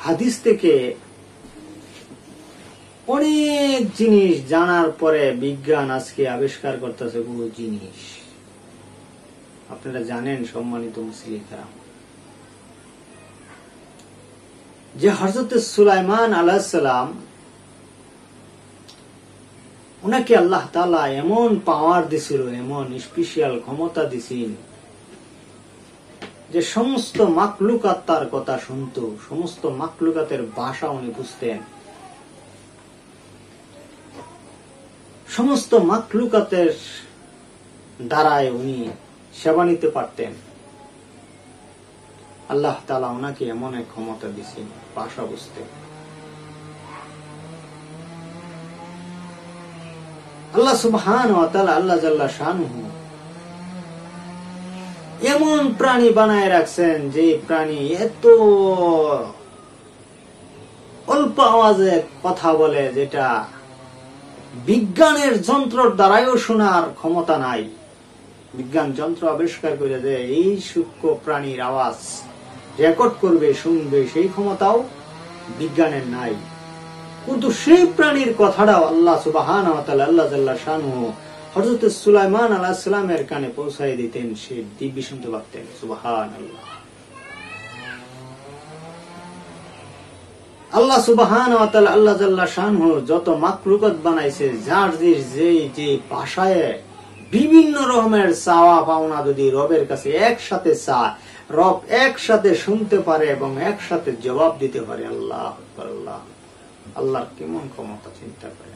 হাদিস থেকে অনেক জিনিস জানার পরে বিজ্ঞান আজকে আবিষ্কার করতেছে বহু জিনিস। আপনারা জানেন সম্মানিত মুসলিমরা, যে হযরত সুলাইমান আলাইহিস সালাম, উনাকে আল্লাহ তাআলা এমন পাওয়ার দিছিল, এমন স্পেশাল ক্ষমতা দিছিল যে সমস্ত মাখলুকাত তার কথা শুনত, সমস্ত মাখলুকাতের ভাষা উনি বুঝতেন, সমস্ত মাখলুকাতের দ্বারায় উনি সেবা নিতে পারতেন। আল্লাহ তাআলা ওনাকে এমন এক ক্ষমতা দিয়েছেন ভাষা বুঝতে। আল্লাহ সুবহানাহু ওয়া তাআলা, আল্লাহ জাল্লা শানুহু এমন প্রাণী বানায় রাখছেন যে প্রাণী এত অল্প আওয়াজে কথা বলে, যেটা বিজ্ঞানের যন্ত্রের দ্বারাও শোনার ক্ষমতা নাই। বিজ্ঞান যন্ত্র আবিষ্কার করে যে এই সূক্ষ্ম প্রাণীর আওয়াজ রেকর্ড করবে, শুনবে, সেই ক্ষমতাও বিজ্ঞানের নাই। কিন্তু সেই প্রাণীর কথাটাও আল্লাহ সুবহানাহু ওয়া তাআলা, আল্লাহ জাল্লা শানুহু হযরত সুলাইমান আলাইহিস সালামের কানে পৌঁছায় দিতেন, সে দিব্য শুনতে পারতেন। সুবহানাল্লাহ। আল্লাহ সুবহানাহু ওয়া তাআলা, আল্লাহ জাল্লা শানুহু যত মাখলুকাত বানাইছে, যার যে ভাষায় বিভিন্ন রকমের চাওয়া পাওনা যদি রবের কাছে একসাথে চায়, রব একসাথে শুনতে পারে এবং একসাথে জবাব দিতে পারে। আল্লাহ আকবার, আল্লাহ, আল্লাহর কেমন ক্ষমতা চিন্তা করে।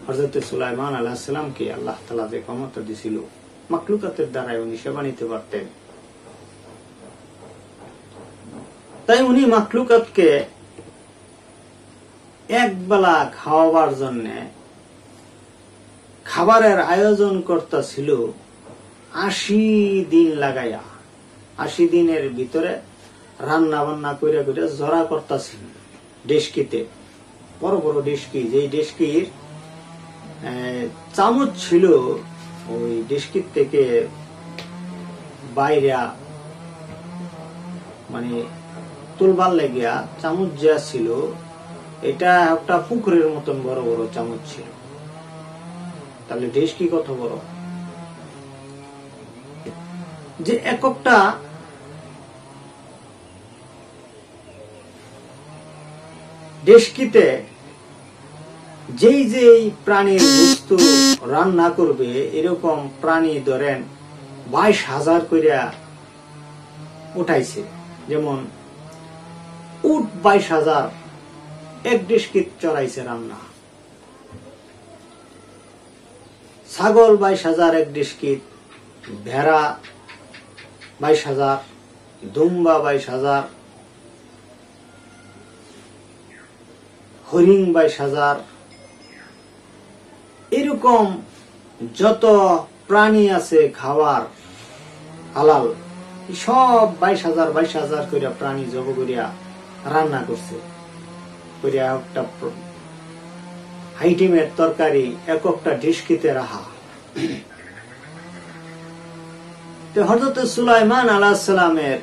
হযরত সুলাইমান আলাইহিস সালামকে আল্লাহ তাআলা যে ক্ষমতা দিছিল, মাখলুকাতের দ্বারা উনি সেবা নিতে পারতেন। তাই উনি মাখলুকাতকে একবেলা খাওয়াবার জন্য খাবারের আয়োজন করতেছিল 80 দিন লাগাইয়া। 80 দিনের ভিতরে রান্না বান্না করে করে জড়া করতেছিল ডেস্কিতে, বড় বড় ডেস্কি, যেই ডেস্কির চামচ ছিল ওই ডেস্কির থেকে বাইরে মানে তুলবার লাগিয়া চামচ যা ছিল, এটা একটা পুকুরের মতন বড় বড় চামচ ছিল। তাহলে ডেস্কি কত বড়, যে একটা ডেস্কিতে যেই প্রাণীর বস্তু রান্না করবে, এরকম প্রাণী ধরেন 22,000 কইরা উঠাইছে। যেমন উট 22,000 এক ডেস্কিত চড়াইছে রান্না, ছাগল 22,000 এক ডেস্কিত, ভেড়া 22,000, দুম্বা 22,000, হরিণ 22,000, এরকম যত প্রাণী আছে খাওয়ার হালাল, সব 22,000 করে প্রাণী জব করিয়া রান্না করছে। করিয়া একটা আইটেমের তরকারি এক একটা ডেস্কিতে রাখা। হযরত সুলাইমান আলাইহিস সালামের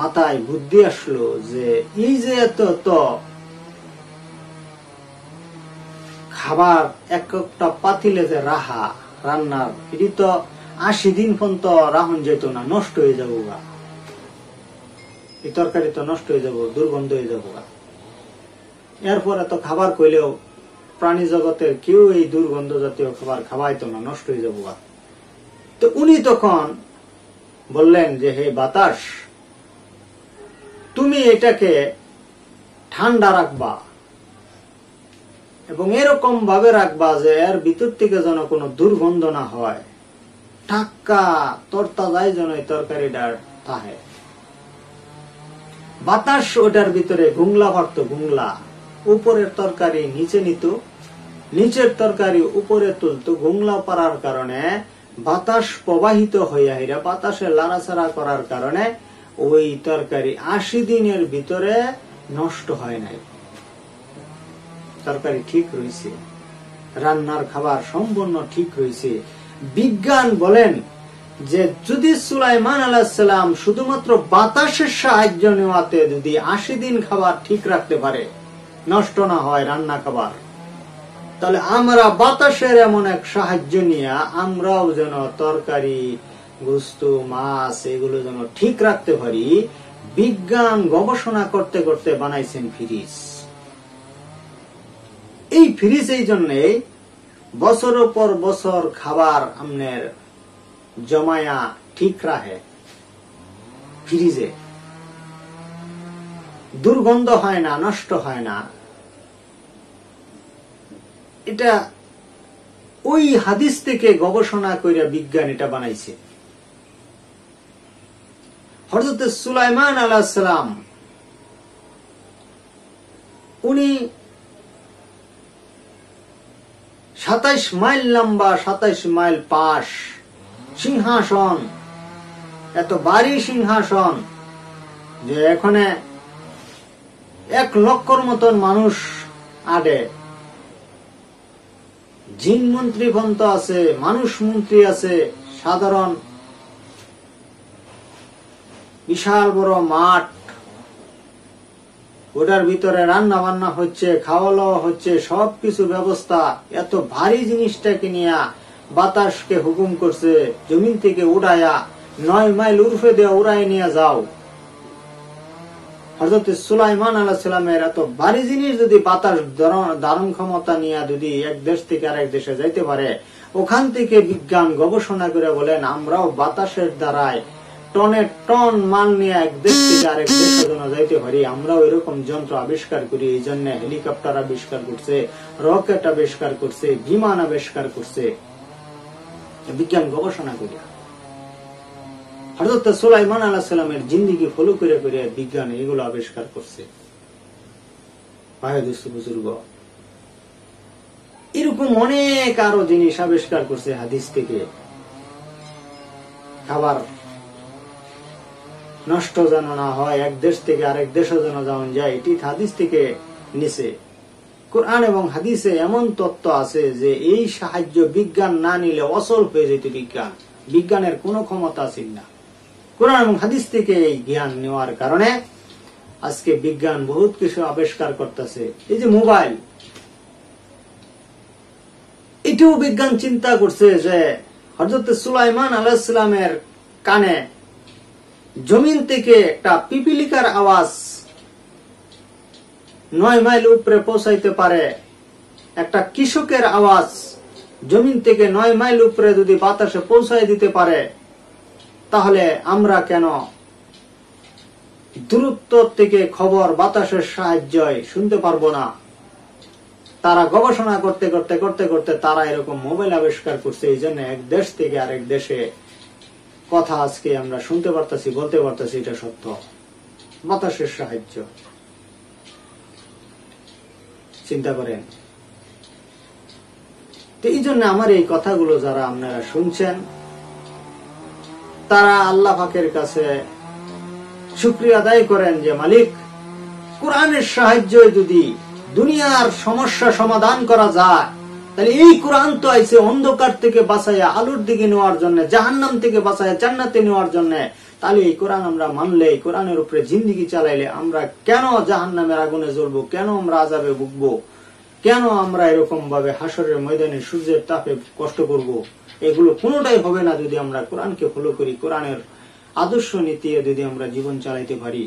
মাথায় বুদ্ধি আসলো যে এই যে এত খাবার এক একটা পাতিলে যে রাহা রান্নার, এটি তো 80 দিন পর্যন্ত রাহন যেত না, নষ্ট হয়ে যাবো গা, এই তরকারি তো নষ্ট হয়ে যাবো, দুর্গন্ধ হয়ে যাবো গা। এরপরে তো খাবার কইলেও প্রাণী জগতের কেউ এই দুর্গন্ধ জাতীয় খাবার খাওয়াইতো না, নষ্ট হয়ে যাবো গা। তো উনি তখন বললেন যে হে বাতাস, তুমি এটাকে ঠান্ডা রাখবা এবং এরকম ভাবে রাখবা যে এর ভিতর থেকে যেন কোনো দুর্গন্ধ না হয়, টাক্কা তরতাজাই যেন এই তরকারিটার থাকে। বাতাস ওটার ভিতরে গুংলা ভরত, গুংলা, উপরের তরকারি নিচে নিত, নিচের তরকারি উপরে তুলতো। গুংলা পারার কারণে বাতাস প্রবাহিত হইয়া হইয়া বাতাসে লাড়াচাড়া করার কারণে ওই তরকারি 80 দিনের ভিতরে নষ্ট হয় নাই, তরকারি ঠিক রয়েছে, রান্নার খাবার সম্পূর্ণ ঠিক রয়েছে। বিজ্ঞান বলেন যে যদি সুলাইমান আলাইহিস সালাম শুধুমাত্র বাতাসের সাহায্য নেওয়াতে যদি 80 দিন খাবার ঠিক রাখতে পারে, নষ্ট না হয় রান্না খাবার, তাহলে আমরা বাতাসের এমন এক সাহায্য নিয়ে আমরাও যেন তরকারি, গোস্ত, মাছ এগুলো যেন ঠিক রাখতে পারি। বিজ্ঞান গবেষণা করতে করতে বানাইছেন ফ্রিজ। এই ফ্রিজ এই জন্যে বছরের পর বছর খাবার আপনার জমায়া ঠিক রাখে। ফ্রিজে দুর্গন্ধ হয় না, নষ্ট হয় না। এটা ওই হাদিস থেকে গবেষণা করে বিজ্ঞান এটা বানাইছে। হযরত সুলাইমান আলাইহিস সালাম উনি 27 মাইল লম্বা, 27 মাইল পাশ সিংহাসন, এত ভারী সিংহাসন যে এখানে 1 লক্ষর মতন মানুষ আডে। জিন মন্ত্রী পর্যন্ত আছে, মানুষ মন্ত্রী আছে, সাধারণ বিশাল বড় মাঠ, ওটার ভিতরে রান্না বান্না হচ্ছে, খাওয়া দাওয়া হচ্ছে, সবকিছু ব্যবস্থা। এত ভারী জিনিসটাকে নিয়ে বাতাসকে হুকুম করছে জমিন থেকে উড়াইয়া 9 মাইল উর্ফে দিয়ে উড়াই নিয়ে যাও। হযরত সুলাইমান আলাইহিস সালামের এত ভারী জিনিস যদি বাতাস ধারণ ক্ষমতা নিয়ে যদি এক দেশ থেকে আরেক দেশে যাইতে পারে, ওখান থেকে বিজ্ঞান গবেষণা করে বলেন আমরাও বাতাসের দ্বারায় টনে টন মাল নিয়ে এক দেশ থেকে আরেক দেশে যেন যাইতে পারি, আমরাও এরকম যন্ত্র আবিষ্কার করি। এই জন্য হেলিকপ্টার আবিষ্কার করছে, রকেট আবিষ্কার করছে, বিমান আবিষ্কার করছে বিজ্ঞান গবেষণা করি। হযরত সুলাইমান আলাইহিস সালামের জিন্দেগি ফলো করে করে বিজ্ঞান এগুলো আবিষ্কার করছে। ভাই দোস্ত বুজুর্গ, এরকম অনেক আরো জিনিস আবিষ্কার করছে হাদিস থেকে। খাবার নষ্ট যেন না হয়, এক দেশ থেকে আরেক দেশে যেন যাওয়া যায়, এটি হাদিস থেকে নিছে। কোরআন এবং হাদিসে এমন তত্ত্ব আছে যে এই সাহায্য বিজ্ঞান না নিলে অচল হয়ে যেত। বিজ্ঞানের কোনো ক্ষমতা ছিল না। কোরআন এবং হাদিস থেকে এই জ্ঞান নেওয়ার কারণে আজকে বিজ্ঞান বহুত কিছু আবিষ্কার করতেছে। এই যে মোবাইল, এটিও বিজ্ঞান চিন্তা করছে যে হযরত সুলাইমান আলাইহিস সালামের কানে জমিন থেকে একটা পিপিলিকার আওয়াজ 9 মাইল উপরে পৌঁছাইতে পারে, একটা কৃষকের আওয়াজ জমিন থেকে 9 মাইল উপরে যদি বাতাসে পৌঁছাই দিতে পারে, তাহলে আমরা কেন দূরত্ব থেকে খবর বাতাসের সাহায্যে শুনতে পারবো না? তারা গবেষণা করতে করতে করতে করতে তারা এরকম মোবাইল আবিষ্কার করছে। এই জন্য এক দেশ থেকে আরেক দেশে কথা আজকে আমরা শুনতে পারতেছি, বলতে পারতেছি, এটা সত্য, বাতাসের সাহায্য। চিন্তা করেন। তো এই জন্য আমার এই কথাগুলো যারা আপনারা শুনছেন, তারা আল্লাহ পাকের কাছে শুকরিয়া আদায় করেন যে মালিক, কোরআনের সাহায্যে যদি দুনিয়ার সমস্যা সমাধান করা যায়, তাহলে এই কোরআন তো আইছে অন্ধকার থেকে বাঁচাইয়া আলোর দিকে নেওয়ার জন্য, জাহান্নাম থেকে বাঁচাইয়া জান্নাতে নেওয়ার জন্য। তাহলে এই কোরআন আমরা মানলে, কোরআনের উপরে জিন্দেগি চালাইলে আমরা কেন জাহান্নামের আগুনে জ্বলবো? কেন আমরা আযাবে ভুগবো? কেন আমরা এরকম ভাবে হাসরের ময়দানে সূর্যের তাপে কষ্ট করব? এগুলো কোনোটাই হবে না যদি আমরা কোরআনকে ফলো করি, কোরআনের আদর্শ নীতি যদি আমরা জীবন চালাইতে পারি।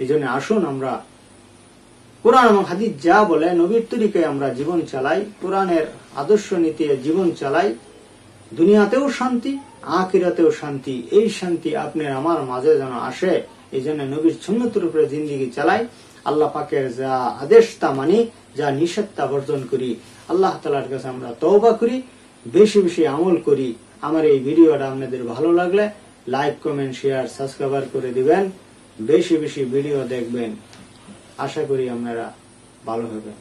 এই জন্য আসুন আমরা কোরআন এবং হাদিস যা বলে নবীর তরিকায় আমরা জীবন চালাই, কোরআনের আদর্শ নীতি জীবন চালাই। দুনিয়াতেও শান্তি, আখিরাতেও শান্তি। এই শান্তি আপনার আমার মাঝে যেন আসে, এই জন্য নবীর সুন্নতের উপরে জিন্দেগি চালাই। আল্লাহ পাকের যা আদেশ তা মানি, যা নিষেধ তা বর্জন করি। আল্লাহ তাআলার কাছে আমরা তওবা করি, বেশি বেশি আমল করি। আমার এই ভিডিওটা আপনাদের ভালো লাগলে লাইক, কমেন্ট, শেয়ার, সাবস্ক্রাইব করে দিবেন। বেশি বেশি ভিডিও দেখবেন। আশা করি আপনারা ভালো হবেন।